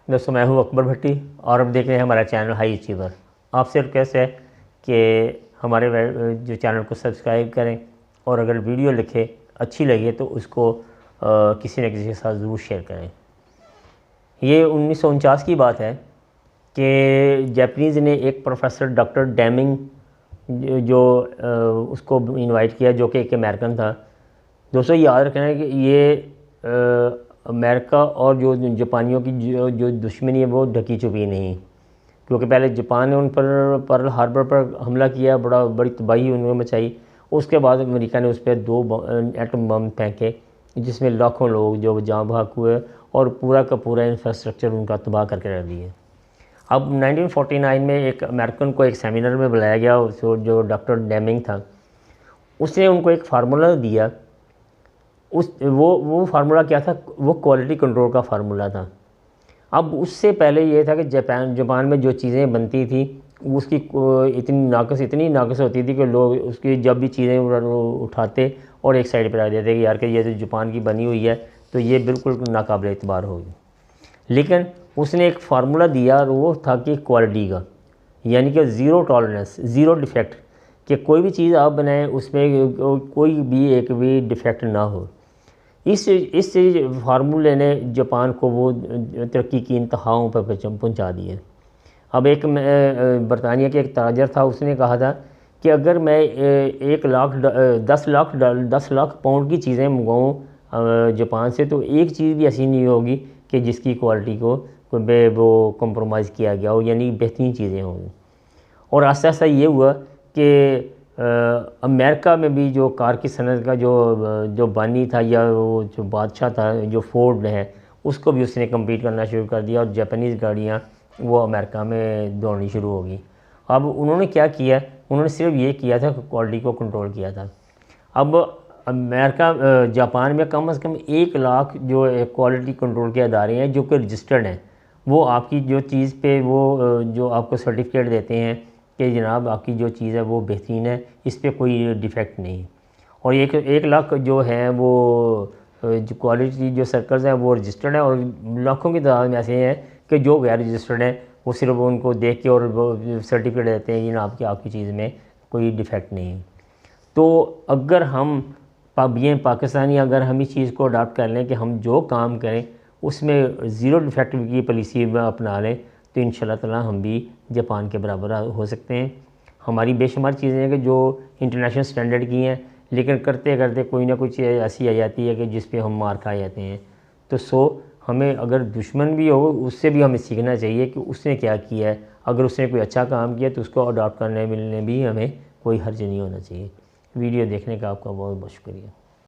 دوستوں میں ہوں اکبر بھٹی اور اب دیکھ رہے ہیں ہمارا چینل ہائی اچیور۔ آپ سے ریکویسٹ ہے کہ ہمارے جو چینل کو سبسکرائب کریں اور اگر ویڈیو لکھے اچھی لگے تو اس کو کسی نہ کسی کے ساتھ ضرور شیئر کریں۔ یہ 1949 کی بات ہے کہ جاپنیز نے ایک پروفیسر ڈاکٹر ڈیمنگ جو اس کو انوائٹ کیا، جو کہ ایک امریکن تھا۔ دوستوں یاد رکھنا ہے کہ یہ امریکہ اور جو جاپانیوں کی جو دشمنی ہے وہ ڈھکی چھپی نہیں، کیونکہ پہلے جاپان نے ان پر پرل ہاربر پر حملہ کیا، بڑی تباہی انہوں نے مچائی۔ اس کے بعد امریکہ نے اس پہ 2 ایٹم بم پھینکے جس میں لاکھوں لوگ جو جاں بحق ہوئے اور پورا کا پورا انفراسٹرکچر ان کا تباہ کر کے رکھ دیے۔ اب 1949 میں ایک امریکن کو ایک سیمینر میں بلایا گیا، جو ڈاکٹر ڈیمنگ تھا، اس نے ان کو ایک فارمولہ دیا۔ وہ فارمولہ کیا تھا؟ وہ کوالٹی کنٹرول کا فارمولہ تھا۔ اب اس سے پہلے یہ تھا کہ جاپان میں جو چیزیں بنتی تھیں اس کی اتنی ناقص ہوتی تھی کہ لوگ اس کی جب بھی چیزیں اٹھاتے اور ایک سائڈ پہ رکھ دیتے کہ یار کہ یہ تو جاپان کی بنی ہوئی ہے تو یہ بالکل ناقابل اعتبار ہوگی۔ لیکن اس نے ایک فارمولہ دیا اور وہ تھا کہ کوالٹی کا، یعنی کہ زیرو ٹالرنس، زیرو ڈیفیکٹ، کہ کوئی بھی چیز آپ بنائیں اس میں کوئی بھی ایک بھی ڈیفیکٹ نہ ہو۔ اس فارمولے نے جاپان کو وہ ترقی کی انتہاؤں پر پہنچا دیے۔ اب ایک برطانیہ کے ایک تاجر تھا، اس نے کہا تھا کہ اگر میں 10 لاکھ پاؤنڈ کی چیزیں منگواؤں جاپان سے تو ایک چیز بھی ایسی نہیں ہوگی کہ جس کی کوالٹی کو وہ کمپرومائز کیا گیا ہو، یعنی بہترین چیزیں ہوں گی۔ اور آہستہ آہستہ یہ ہوا کہ امریکہ میں بھی جو کار کی صنعت کا جو بانی تھا یا وہ جو بادشاہ تھا، جو فورڈ ہے، اس کو بھی اس نے کمپیٹ کرنا شروع کر دیا اور جاپانیز گاڑیاں وہ امریکہ میں دوڑنی شروع ہو گئی۔ اب انہوں نے کیا کیا؟ انہوں نے صرف یہ کیا تھا کہ کوالٹی کو کنٹرول کیا تھا۔ اب جاپان میں کم از کم 1 لاکھ جو کوالٹی کنٹرول کے ادارے ہیں جو کہ رجسٹرڈ ہیں، وہ آپ کی جو چیز پہ وہ جو آپ کو سرٹیفکیٹ دیتے ہیں کہ جناب آپ کی جو چیز ہے وہ بہترین ہے، اس پہ کوئی ڈیفیکٹ نہیں۔ اور 1 لاکھ جو ہیں وہ جو کوالٹی جو سرکلز ہیں وہ رجسٹرڈ ہیں، اور لاکھوں کی تعداد میں ایسے ہیں کہ جو غیر رجسٹرڈ ہیں، وہ صرف ان کو دیکھ کے اور وہ سرٹیفکیٹ دیتے ہیں جناب کہ آپ کی چیز میں کوئی ڈیفیکٹ نہیں ہے۔ تو اگر ہم پاکستانی اگر ہم اس چیز کو اڈاپٹ کر لیں کہ ہم جو کام کریں اس میں زیرو ڈیفیکٹ کی پالیسی میں اپنا لیں تو انشاءاللہ تعالی ہم بھی جاپان کے برابر ہو سکتے ہیں۔ ہماری بے شمار چیزیں ہیں کہ جو انٹرنیشنل سٹینڈرڈ کی ہیں، لیکن کرتے کرتے کوئی نہ کوئی چیز ایسی آ جاتی ہے کہ جس پہ ہم مار کھا جاتے ہیں۔ تو ہمیں اگر دشمن بھی ہو اس سے بھی ہمیں سیکھنا چاہیے کہ اس نے کیا کیا ہے۔ اگر اس نے کوئی اچھا کام کیا تو اس کو اڈاپٹ کرنے ملنے بھی ہمیں کوئی حرج نہیں ہونا چاہیے۔ ویڈیو دیکھنے کا آپ کا بہت بہت شکریہ۔